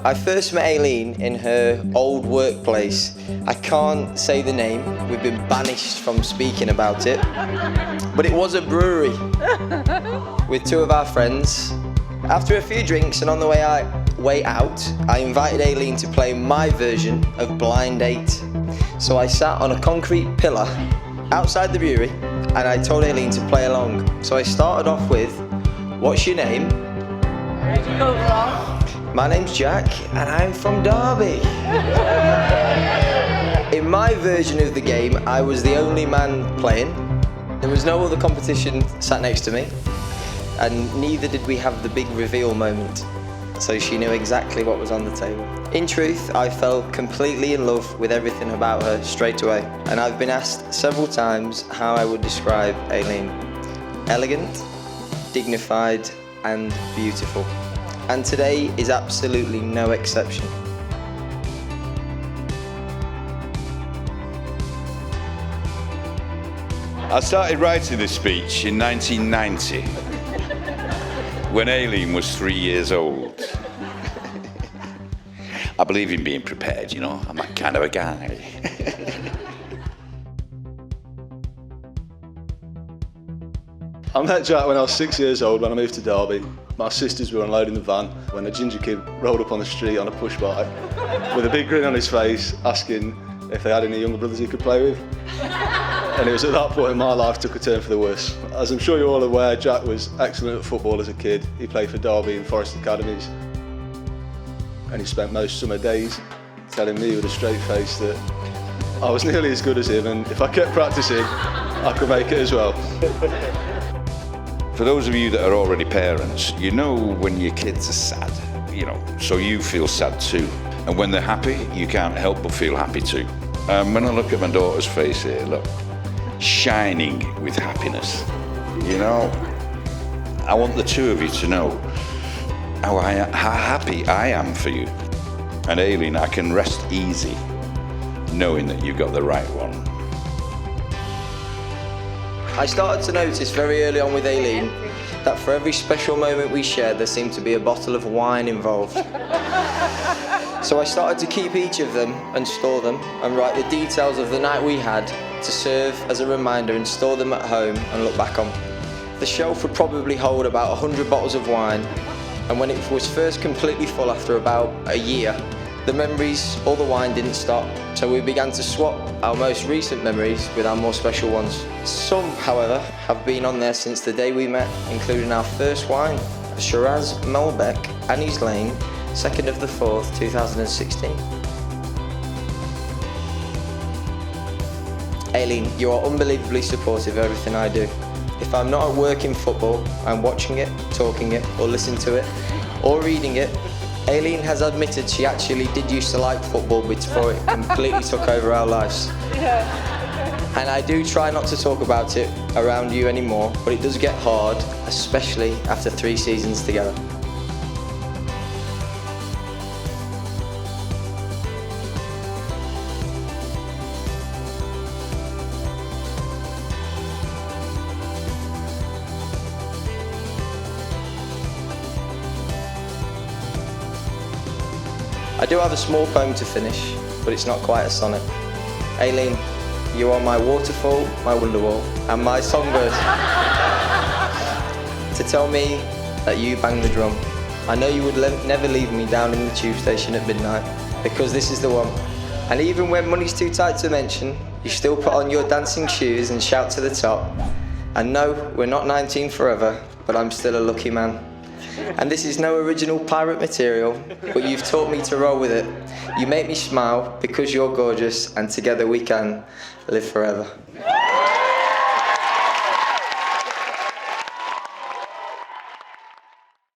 I first met Ayleen in her old workplace. I can't say the name, we've been banished from speaking about it, but it was a brewery with two of our friends. After a few drinks and on the way out, I invited Ayleen to play my version of Blind Date. So I sat on a concrete pillar outside the brewery and I told Ayleen to play along. So I started off with, "What's your name?" Where'd you go wrong? "My name's Jack and I'm from Derby." In my version of the game, I was the only man playing. There was no other competition sat next to me, and neither did we have the big reveal moment. So she knew exactly what was on the table. In truth, I fell completely in love with everything about her straight away. And I've been asked several times how I would describe Ayleen. Elegant, dignified, and beautiful. And today is absolutely no exception. I started writing this speech in 1990. When Ayleen was 3 years old. I believe in being prepared, you know, I'm that kind of a guy. I met Jack when I was 6 years old when I moved to Derby. My sisters were unloading the van when a ginger kid rolled up on the street on a push bike with a big grin on his face asking if they had any younger brothers he could play with. And it was at that point my life took a turn for the worse. As I'm sure you're all aware, Jack was excellent at football as a kid. He played for Derby and Forest Academies. And he spent most summer days telling me with a straight face that I was nearly as good as him, and if I kept practicing, I could make it as well. For those of you that are already parents, you know when your kids are sad, you know, so you feel sad too. And when they're happy, you can't help but feel happy too. When I look at my daughter's face here, look, shining with happiness. You know, I want the two of you to know how happy I am for you. And Ayleen, I can rest easy knowing that you've got the right one. I started to notice very early on with Ayleen that for every special moment we shared, there seemed to be a bottle of wine involved. So I started to keep each of them and store them and write the details of the night we had to serve as a reminder and store them at home and look back on. The shelf would probably hold about 100 bottles of wine, and when it was first completely full after about a year, the memories, all the wine didn't stop, so we began to swap our most recent memories with our more special ones. Some, however, have been on there since the day we met, including our first wine, a Shiraz Malbec, Annie's Lane, 2nd of the 4th, 2016. Ayleen, you are unbelievably supportive of everything I do. If I'm not at work in football, I'm watching it, talking it, or listening to it, or reading it. Ayleen has admitted she actually did used to like football before it completely took over our lives. And I do try not to talk about it around you anymore, but it does get hard, especially after 3 seasons together. I do have a small poem to finish, but it's not quite a sonnet. Ayleen, you are my waterfall, my wonderwall, and my songbird. To tell me that you bang the drum. I know you would never leave me down in the tube station at midnight, because this is the one. And even when money's too tight to mention, you still put on your dancing shoes and shout to the top. And no, we're not 19 forever, but I'm still a lucky man. And this is no original pirate material, but you've taught me to roll with it. You make me smile because you're gorgeous, and together we can live forever.